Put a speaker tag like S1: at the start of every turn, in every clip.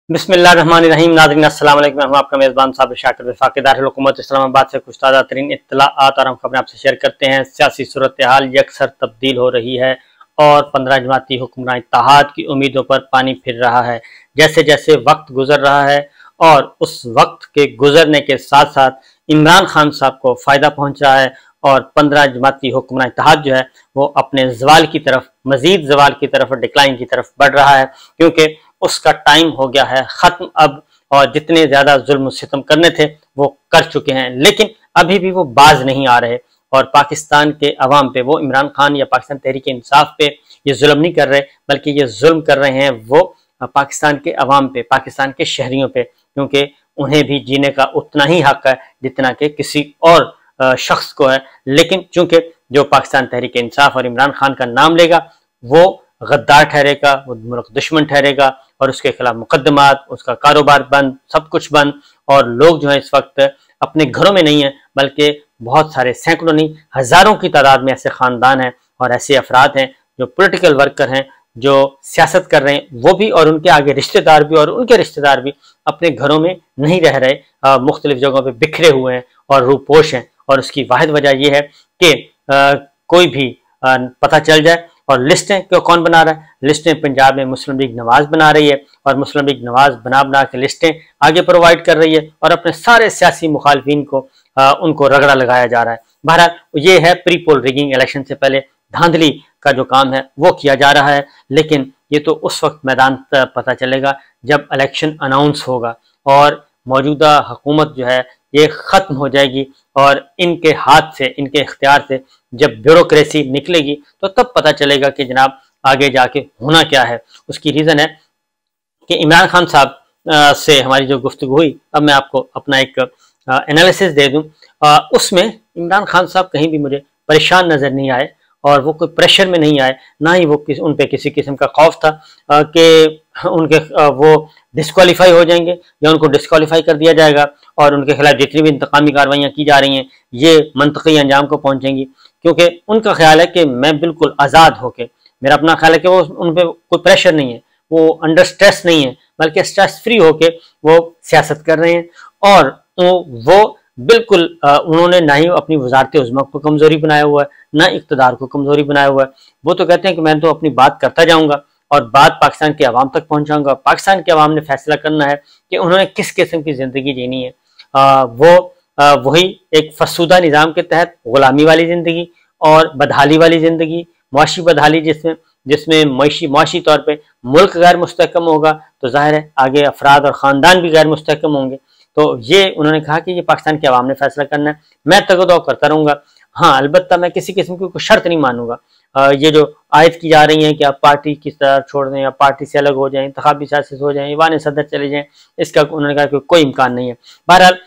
S1: बिस्मिल्लाहिर्रहमानिर्रहीम। नाज़रीन अस्सलाम वालेकुम। मैं हूं आपका मेज़बान साबिर शाकिर वफाक़ दारुल-हुकूमत इस्लामाबाद से कुछ ताज़ा तरीन इत्तलाआत और हम खबरें आपसे शेयर करते हैं। सियासी सूरत हाल यकसर तब्दील हो रही है और 15 जमाती हुक्मरान इत्तेहाद की उम्मीदों पर पानी फिर रहा है। जैसे जैसे वक्त गुजर रहा है और उस वक्त के गुजरने के साथ साथ इमरान खान साहब को फ़ायदा पहुँच रहा है और 15 जमाती हुक्मरान इत्तेहाद जो है वो अपने ज़वाल की तरफ, मज़ीद ज़वाल की तरफ और डिक्लाइन की तरफ बढ़ रहा है, क्योंकि उसका टाइम हो गया है ख़त्म अब। और जितने ज़्यादा जुल्म सितम करने थे वो कर चुके हैं, लेकिन अभी भी वो बाज नहीं आ रहे और पाकिस्तान के अवाम पे, वो इमरान खान या पाकिस्तान तहरीक इंसाफ पे ये जुल्म नहीं कर रहे, बल्कि ये जुल्म कर रहे हैं वो पाकिस्तान के अवाम पे, पाकिस्तान के शहरियों पे, क्योंकि उन्हें भी जीने का उतना ही हक है जितना कि किसी और शख्स को है। लेकिन चूंकि जो पाकिस्तान तहरीक इंसाफ और इमरान खान का नाम लेगा वो गद्दार ठहरेगा, वो मुल्क दुश्मन ठहरेगा और उसके खिलाफ मुकदमात, उसका कारोबार बंद, सब कुछ बंद। और लोग जो है इस वक्त अपने घरों में नहीं है, बल्कि बहुत सारे सैकड़ों नहीं हज़ारों की तादाद में ऐसे ख़ानदान हैं और ऐसे अफराद हैं जो पॉलिटिकल वर्कर हैं, जो सियासत कर रहे हैं, वो भी और उनके आगे रिश्तेदार भी और उनके रिश्तेदार भी अपने घरों में नहीं रह रहे, मुख्तलिफ जगहों पर बिखरे हुए हैं और रूपोश हैं। और उसकी वाहिद वजह यह है कि कोई भी पता चल जाए। और लिस्टें क्यों कौन बना रहा है? लिस्टें पंजाब में मुस्लिम लीग नवाज बना रही है और मुस्लिम लीग नवाज बना बना के लिस्टें आगे प्रोवाइड कर रही है और अपने सारे सियासी मुखालफिन को उनको रगड़ा लगाया जा रहा है। बहरहाल ये है प्री पोल रिगिंग, इलेक्शन से पहले धांधली का जो काम है वो किया जा रहा है, लेकिन ये तो उस वक्त मैदान पता चलेगा जब इलेक्शन अनाउंस होगा और मौजूदा हुकूमत जो है ये ख़त्म हो जाएगी और इनके हाथ से, इनके इख्तियार से जब ब्यूरोक्रेसी निकलेगी तो तब पता चलेगा कि जनाब आगे जाके होना क्या है। उसकी रीज़न है कि इमरान खान साहब से हमारी जो गुफ्तगू हुई, अब मैं आपको अपना एक एनालिसिस दे दूं। उसमें इमरान खान साहब कहीं भी मुझे परेशान नज़र नहीं आए और वो कोई प्रेशर में नहीं आए, ना ही वो उन पर किसी किस्म का खौफ था कि उनके वो डिस्क्वालीफाई हो जाएंगे या उनको डिस्क्वालीफाई कर दिया जाएगा और उनके खिलाफ जितनी भी इंतकामी कार्रवाइयाँ की जा रही हैं ये मंतकी अंजाम को पहुँचेंगी, क्योंकि उनका ख्याल है कि मैं बिल्कुल आज़ाद होकर, मेरा अपना ख्याल है कि वो उन पर कोई प्रेशर नहीं है, वो अंडर स्ट्रेस नहीं है, बल्कि स्ट्रेस फ्री होके वो सियासत कर रहे हैं। और वो बिल्कुल उन्होंने ना ही अपनी वजारत उज़्मा को कमज़ोरी बनाया हुआ है, ना इक़्तिदार को कमज़ोरी बनाया हुआ है। वो तो कहते हैं कि मैं तो अपनी बात करता जाऊँगा और बात पाकिस्तान के अवाम तक पहुँचाऊँगा। पाकिस्तान के अवाम ने फैसला करना है कि उन्होंने किस किस्म की ज़िंदगी जीनी है। वही एक फसूदा निज़ाम के तहत ग़ुलामी वाली ज़िंदगी और बदहाली वाली ज़िंदगी, मुआशी बदहाली, जिसमें मुआशी तौर पे मुल्क गैर मुस्तहकम होगा तो ज़ाहिर है आगे अफराद और ख़ानदान भी गैर मुस्तहकम होंगे। तो ये उन्होंने कहा कि ये पाकिस्तान के अवाम ने फैसला करना है, मैं तगदो करता रहूँगा। हाँ, अलबत्ता मैं किसी किस्म की कोई शर्त नहीं मानूंगा। ये जो आयत की जा रही है कि आप पार्टी किस तरह छोड़ दें या पार्टी से अलग हो जाएं, इंतखाबी सियासत हो जाएं, ईवान सदर चले जाएं, इसका उन्होंने कहा कि कोई इम्कान नहीं है। बहरहाल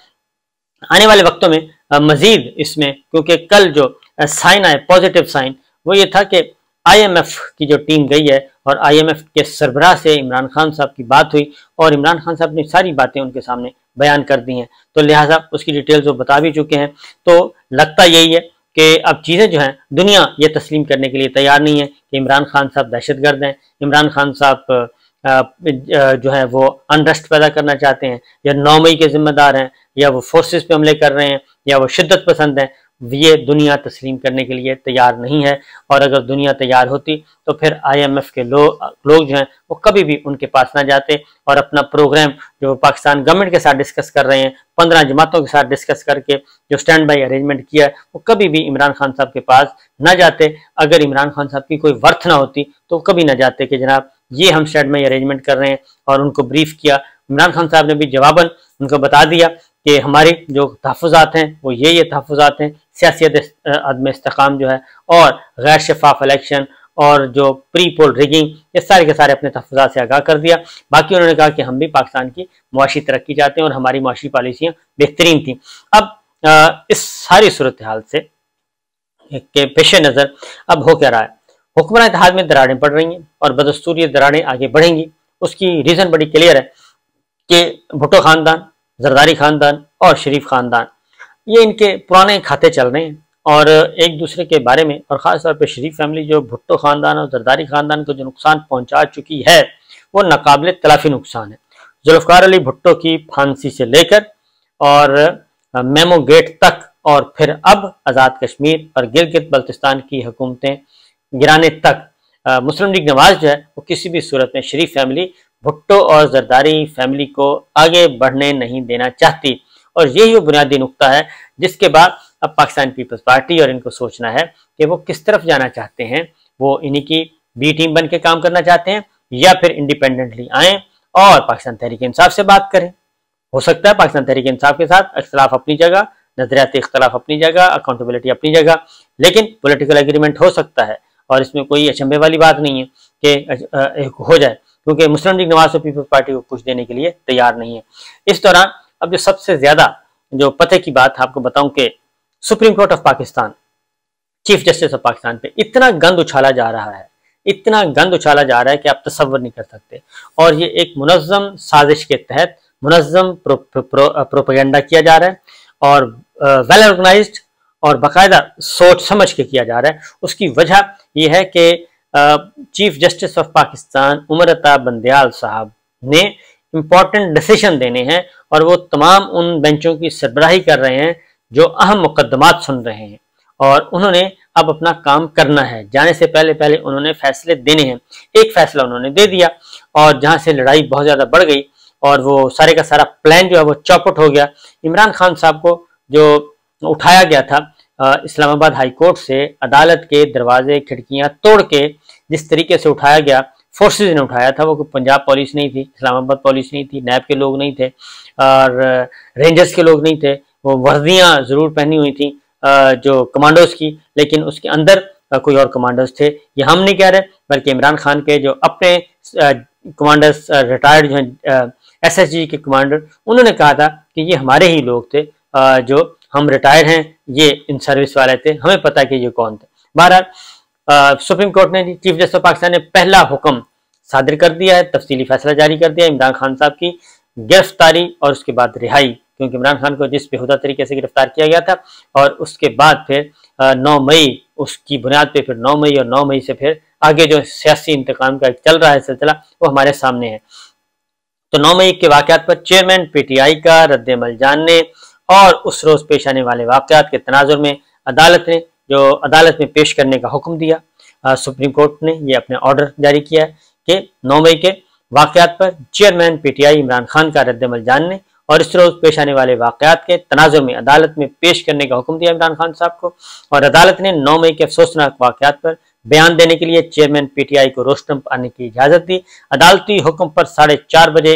S1: आने वाले वक्तों में मजीद इसमें, क्योंकि कल जो साइन आए, पॉजिटिव साइन, वो ये था कि IMF की जो टीम गई है और IMF के सरबराह से इमरान खान साहब की बात हुई और इमरान खान साहब ने सारी बातें उनके सामने बयान कर दी हैं, तो लिहाजा उसकी डिटेल्स वो बता भी चुके हैं। तो लगता यही है कि अब चीज़ें जो हैं, दुनिया ये तस्लीम करने के लिए तैयार नहीं है कि इमरान खान साहब दहशतगर्द हैं, इमरान खान साहब जो है वो अनरेस्ट पैदा करना चाहते हैं या 9 मई के जिम्मेदार हैं या वो फोर्सेस पे हमले कर रहे हैं या वो शिद्दत पसंद हैं। ये दुनिया तस्लीम करने के लिए तैयार नहीं है और अगर दुनिया तैयार होती तो फिर IMF के लोग जो हैं वो कभी भी उनके पास ना जाते और अपना प्रोग्राम जो पाकिस्तान गवर्नमेंट के साथ डिस्कस कर रहे हैं, 15 जमातों के साथ डिस्कस करके जो स्टैंड बाई अरेंजमेंट किया है, वो कभी भी इमरान खान साहब के पास ना जाते। अगर इमरान खान साहब की कोई वर्थ ना होती तो कभी ना जाते कि जनाब ये हम स्टैंड बाई अरेंजमेंट कर रहे हैं और उनको ब्रीफ किया। इमरान खान साहब ने भी जवाबन उनको बता दिया कि हमारे जो तहफ़्फ़ुज़ात हैं वो ये तहफ़्फ़ुज़ात हैं, सियासियत अदम इस्तेकाम जो है और गैर शफाफ इलेक्शन और जो प्री पोल रिगिंग, ये सारे के सारे अपने तहफ़्फ़ुज़ात से आगाह कर दिया। बाकी उन्होंने कहा कि हम भी पाकिस्तान की मुआशी तरक्की चाहते हैं और हमारी मुआशी पॉलिसियाँ बेहतरीन थी। अब इस सारी सूरत हाल से के पेश नज़र अब हो क्या रहा है? हुक्मरान इत्तेहाद में दरारें पड़ रही हैं और बदस्तूर ये दरारें आगे बढ़ेंगी। उसकी रीज़न बड़ी क्लियर है कि भुट्टो ख़ानदान, जरदारी ख़ानदान और शरीफ ख़ानदान, ये इनके पुराने खाते चल रहे हैं और एक दूसरे के बारे में, और ख़ास तौर पे शरीफ फैमिली जो भुट्टो ख़ानदान और जरदारी ख़ानदान को जो नुकसान पहुंचा चुकी है वो नाकाबिल तलाफ़ी नुकसान है। जुल्फकार अली भुट्टो की फांसी से लेकर और मेमो गेट तक और फिर अब आज़ाद कश्मीर और गिलगित बल्तिस्तान की हुकूमतें गिराने तक मुस्लिम लीग नवाज जो है वो किसी भी सूरत में शरीफ फैमिली भुट्टो और जरदारी फैमिली को आगे बढ़ने नहीं देना चाहती। और यही वो बुनियादी नुक्ता है जिसके बाद अब पाकिस्तान पीपल्स पार्टी और इनको सोचना है कि वो किस तरफ जाना चाहते हैं। वो इन्हीं की बी टीम बन के काम करना चाहते हैं या फिर इंडिपेंडेंटली आए और पाकिस्तान तहरीक इंसाफ से बात करें। हो सकता है पाकिस्तान तहरीक इंसाफ के साथ इख्तलाफ अपनी जगह, नजरियाती इख्तलाफ अपनी जगह, अकाउंटेबिलिटी अपनी जगह, लेकिन पॉलिटिकल एग्रीमेंट हो सकता है और इसमें कोई अचंभे वाली बात नहीं है कि हो जाए, क्योंकि मुस्लिम लीग नवाज और पीपल्स पार्टी को कुछ देने के लिए तैयार नहीं है। इस दौरान अब जो सबसे ज्यादा जो पते की बात आपको बताऊं कि supreme court of Pakistan, chief justice of Pakistan पे इतना गंद उछाला जा रहा है, इतना गंद उछाला जा रहा है कि आप तसव्वुर नहीं कर सकते। और ये एक मुनज़्ज़म साजिश के तहत मुनज़्ज़म प्रोपेगेंडा किया जा रहा है और वेल ऑर्गेनाइज्ड और बाकायदा सोच समझ के किया जा रहा है। उसकी वजह यह है कि chief justice of Pakistan Umar Ata Bandial साहब ने इम्पॉर्टेंट डिसीजन देने हैं और वो तमाम उन बेंचों की सरबराही कर रहे हैं जो अहम मुकदमात सुन रहे हैं और उन्होंने अब अपना काम करना है। जाने से पहले पहले उन्होंने फैसले देने हैं। एक फैसला उन्होंने दे दिया और जहां से लड़ाई बहुत ज्यादा बढ़ गई और वो सारे का सारा प्लान जो है वो चौपट हो गया। इमरान खान साहब को जो उठाया गया था इस्लामाबाद हाई कोर्ट से, अदालत के दरवाजे खिड़कियां तोड़ के जिस तरीके से उठाया गया, फोर्सेज ने उठाया था, वो पंजाब पुलिस नहीं थी, इस्लामाबाद पुलिस नहीं थी, नैब के लोग नहीं थे और रेंजर्स के लोग नहीं थे। वो वर्दियां जरूर पहनी हुई थी जो कमांडोज की, लेकिन उसके अंदर कोई और कमांडोज थे। ये हम नहीं कह रहे, बल्कि इमरान खान के जो अपने कमांडर्स रिटायर्ड जो हैं SSG के कमांडर, उन्होंने कहा था कि ये हमारे ही लोग थे, जो हम रिटायर हैं, ये इन सर्विस वाले थे, हमें पता है कि ये कौन थे। बहरहाल सुप्रीम कोर्ट ने, चीफ जस्टिस ऑफ पाकिस्तान ने पहला हुक्म सादिर कर दिया है, तफसीली फैसला जारी कर दिया इमरान खान साहब की गिरफ्तारी और उसके बाद रिहाई, क्योंकि इमरान खान को जिस बेहुदा तरीके से गिरफ्तार किया गया था और उसके बाद फिर 9 मई उसकी बुनियाद पे फिर 9 मई और 9 मई से फिर आगे जो सियासी इंतकाम का चल रहा है सिलसिला, वो हमारे सामने है। तो 9 मई के वाकयात पर चेयरमैन PTI का रद्द-ए-अमल जानने और उस रोज पेश आने वाले वाकयात के तनाजुर में अदालत में पेश करने का हुक्म दिया। सुप्रीम कोर्ट ने ये अपने ऑर्डर जारी किया है कि 9 मई के वाकयात पर चेयरमैन PTI इमरान खान का रद्द-ए-अमल जानने और इस रोज पेश आने वाले वाकयात के तनाजुर में अदालत में पेश करने का हुक्म दिया इमरान खान साहब को। और अदालत ने 9 मई के अफसोसनाक वाकयात पर बयान देने के लिए चेयरमैन PTI को रोस्टम आने की इजाजत दी। अदालती हुक्म पर 4:30 बजे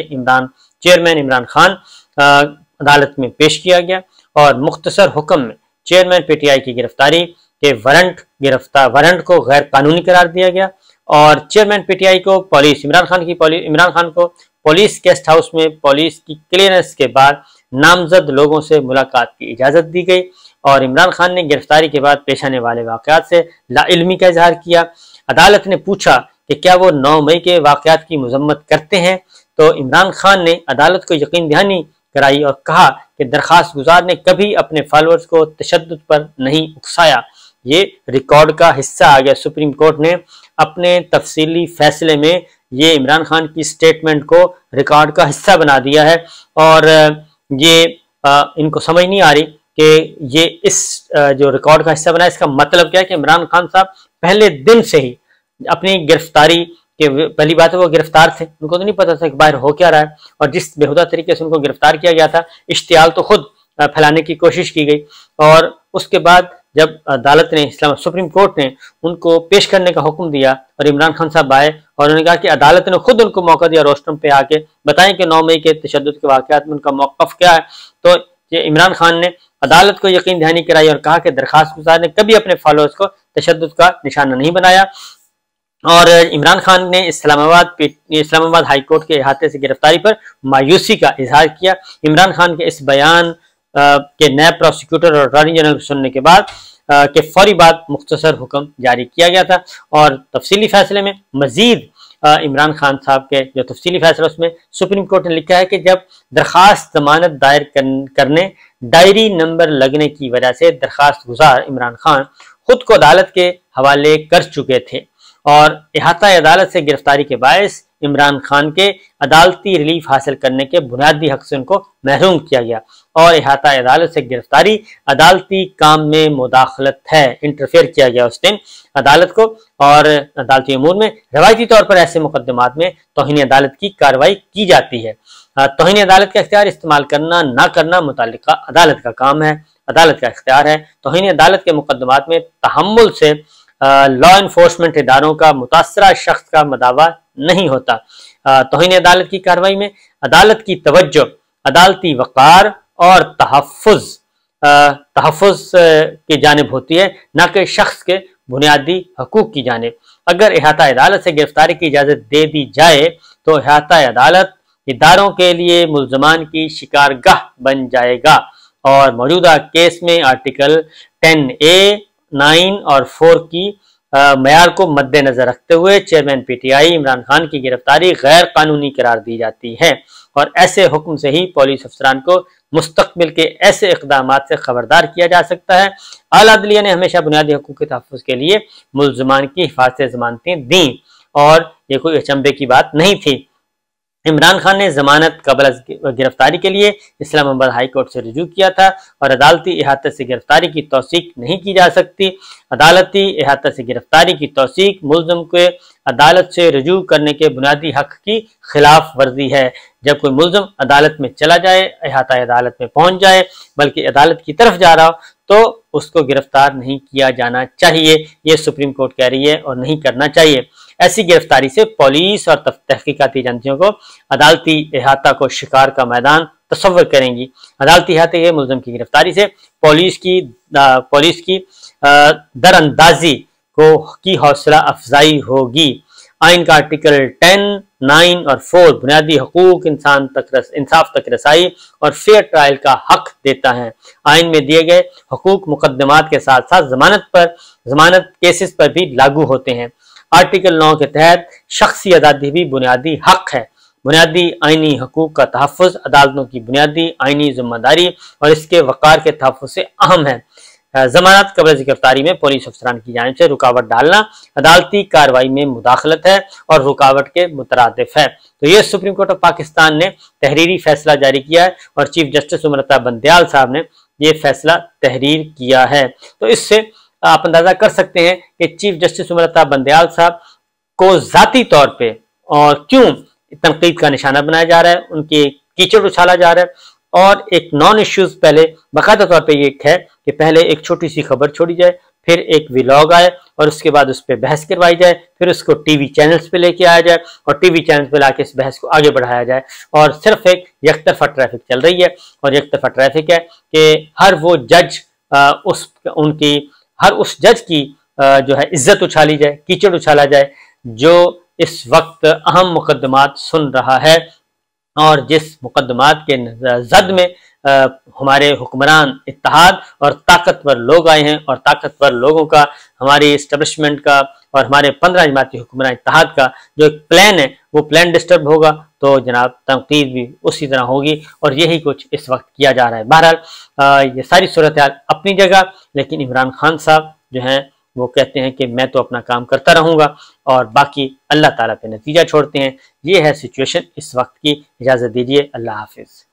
S1: चेयरमैन इमरान खान अदालत में पेश किया गया और मुख्तसर हुक्म में चेयरमैन PTI की गिरफ्तारी के वारंट को गैर कानूनी करार दिया गया और चेयरमैन PTI को इमरान खान को पुलिस गेस्ट हाउस में पुलिस की क्लियरेंस के बाद नामजद लोगों से मुलाकात की इजाजत दी गई और इमरान खान ने गिरफ्तारी के बाद पेश आने वाले वाकयात से लाइल्मी का इजहार किया। अदालत ने पूछा कि क्या वो 9 मई के वाकयात की मजम्मत करते हैं, तो इमरान खान ने अदालत को यकीन दहानी कराई और कहा कि दरखास्त गुजार ने कभी अपने फॉलोअर्स को तशद्दुद पर नहीं उकसाया। ये रिकॉर्ड का हिस्सा आ गया। सुप्रीम कोर्ट ने अपने तफसीली फैसले में ये इमरान खान की स्टेटमेंट को रिकॉर्ड का हिस्सा बना दिया है और ये इनको समझ नहीं आ रही कि ये इस जो रिकॉर्ड का हिस्सा बना है इसका मतलब क्या है कि इमरान खान साहब पहले दिन से ही अपनी गिरफ्तारी के, पहली बात है वो गिरफ्तार थे, उनको तो नहीं पता था कि बाहर हो क्या रहा है और जिस बेहुदा तरीके से उनको गिरफ्तार किया गया था, इश्तियाल तो खुद फैलाने की कोशिश की गई और उसके बाद जब अदालत ने सुप्रीम कोर्ट ने उनको पेश करने का हुक्म दिया और इमरान खान साहब आए और उन्होंने कहा कि अदालत ने खुद उनको मौका दिया रोस्टम पे आके बताएं कि 9 मई के तशद्दुद के वाकयात में उनका मौक़िफ़ क्या है, तो ये इमरान खान ने अदालत को यकीन दहानी कराई और कहा कि दरखास्त गुजार ने कभी अपने फॉलोअर्स को तशद्दुद का निशाना नहीं बनाया और इमरान खान ने इस्लामाबाद हाई कोर्ट के इहाते से गिरफ्तारी पर मायूसी का इजहार किया। इमरान खान के इस बयान के नैब प्रोसिक्यूटर और अटॉर्नी जनरल को सुनने के बाद के फौरी बाद मुख्तसर हुक्म जारी किया गया था और तफसीली फैसले में मजीद इमरान खान साहब के जो तफसीली फैसला उसमें सुप्रीम कोर्ट ने लिखा है कि जब दरखास्त जमानत दायर करने डायरी नंबर लगने की वजह से दरखास्त गुजार इमरान खान खुद को अदालत के हवाले कर चुके थे और इहाता अदालत से गिरफ्तारी के बायस عمران خان کے عدالتی ریلیف حاصل کرنے کے بنیادی حق سے ان کو محروم کیا گیا، اور احاطہ عدالت سے گرفتاری عدالتی کام میں مداخلت ہے، انٹرفیئر کیا گیا اس دن عدالت کو، اور عدالتی امور میں روایتی طور پر ایسے مقدمات میں توہین عدالت کی کارروائی کی جاتی ہے۔ توہین عدالت کا اختیار استعمال کرنا نہ کرنا متعلقہ عدالت کا کام ہے، عدالت کا اختیار ہے۔ توہین عدالت کے مقدمات میں تحمل سے لا انفورسمنٹ اداروں کا متاثرہ شخص کا مداوا نہیں ہوتا۔ توہین عدالت کی کارروائی میں عدالت کی توجہ عدالتی وقار اور تحفظ کی جانب ہوتی ہے، نہ کہ شخص کے بنیادی حقوق کی جانب۔ اگر احاطہ عدالت سے گرفتاری کی اجازت دے دی جائے تو احاطہ عدالت اداروں کے لیے ملزمان کی شکارگاہ بن جائے گا، اور موجودہ کیس میں آرٹیکل 10A 9 اور 4 کی معیار کو مد نظر رکھتے ہوئے chairman P T I Imran Khan کی گرفتاری غیر قانونی قرار دی جاتی ہے، اور ایسے حکم سے ہی پولیس افسران کو مستقبل کے ایسے اقدامات سے خبردار کیا جا سکتا ہے۔ اعلیٰ عدلیہ نے ہمیشہ بنیادی حقوق کے تحفظ کے لیے ملزمان کی حفاظتی ضمانتیں دیں، اور یہ کوئی اچنبے کی بات نہیں تھی۔ عمران خان نے ضمانت قبل از گرفتاری کے لیے اسلام آباد ہائی کورٹ سے رجوع کیا تھا، اور عدالتی احاطے سے گرفتاری کی توثیق نہیں کی جا سکتی۔ عدالتی احاطے سے گرفتاری کی توثیق ملزم کے عدالت سے رجوع کرنے کے بنیادی حق کی خلاف ورزی ہے۔ جب کوئی ملزم عدالت میں چلا جائے، احاطہ عدالت میں پہنچ جائے، بلکہ عدالت کی طرف جا رہا ہو، تو اس کو گرفتار نہیں کیا جانا چاہیے، یہ سپریم کورٹ کہہ رہی ہے، اور نہیں کرنا چاہیے۔ ایسی گرفتاری سے پولیس اور تحقیقاتی ایجنسیوں کو عدالتی احاطہ کو شکار کا میدان تصور کریں گی۔ عدالتی احاطے کے ملزم کی گرفتاری سے پولیس کی در اندازی کی حوصلہ افزائی ہوگی۔ آئین کا آرٹیکل 10, 9 اور 4 بنیادی حقوق، انصاف تک رسائی اور فیئر ٹرائل کا حق دیتا ہے۔ آئین میں دیے گئے حقوق مقدمات کے ساتھ ساتھ ضمانت کیسز پر بھی لاگو ہوتے ہیں۔ آرٹیکل 9 کے تحت شخصی آزادی بھی بنیادی حق ہے۔ بنیادی آئینی حقوق کا تحفظ عدالتوں کی بنیادی آئینی ذمہ داری اور اس کے وقار کے تحفظ سے اہم ہے۔ ضمانت قبل از گرفتاری میں پولیس افسران کی جانب سے رکاوٹ ڈالنا عدالتی کارروائی میں مداخلت ہے اور رکاوٹ کے مترادف ہے۔ تو یہ سپریم کورٹ آف پاکستان نے تحریری فیصلہ جاری کیا ہے، اور چیف جسٹس امرتا بندیال صاحب نے یہ فیصلہ تحریر کیا ہے۔ تو اس سے آپ اندازہ کر سکتے ہیں کہ چیف جسٹس امرتا بندیال صاحب کو ذاتی طور پہ اور کیوں تنقید کا نشانہ بنایا جا رہا ہے، ان کی کیچڑ اچھالا جا رہا ہے، اور ایک نان ایشوز پہلے باقاعدہ طور پہ یہ ہے کہ پہلے ایک چھوٹی سی خبر چھوڑی جائے، پھر ایک ویلاگ آئے، اور اس کے بعد اس پہ بحث کروائی جائے، پھر اس کو ٹی وی چینلز پہ لے کے آیا جائے، اور ٹی وی چینلز پہ لا کے اس بحث کو آگے بڑھایا جائے، اور صرف ایک یک طرفہ ٹریفک چل رہی ہے، اور یک طرفہ ٹریفک ہے کہ ہر وہ جج ہر اس جج کی جو ہے عزت اچھالی جائے، کیچڑ اچھالا جائے، جو اس وقت اہم مقدمات سن رہا ہے، اور جس مقدمات کے زد میں ہمارے حکمران اتحاد اور طاقتور لوگ آئے ہیں، اور طاقتور لوگوں کا، ہماری اسٹیبلشمنٹ کا اور ہمارے 15 جماعتی حکمران اتحاد کا جو ایک پلان ہے، وہ پلان ڈسٹرب ہوگا، تو جناب تنقید بھی اسی طرح ہوگی، اور یہی کچھ اس وقت کیا جا رہا ہے۔ بہرحال یہ ساری صورتحال اپنی جگہ، لیکن عمران خان صاحب جو ہیں وہ کہتے ہیں کہ میں تو اپنا کام کرتا رہوں گا، اور باقی اللہ تعالیٰ پہ نتیجہ چھوڑتے ہیں۔ یہ ہے سچویشن اس وقت کی۔ اجازت دیجیے، اللہ حافظ۔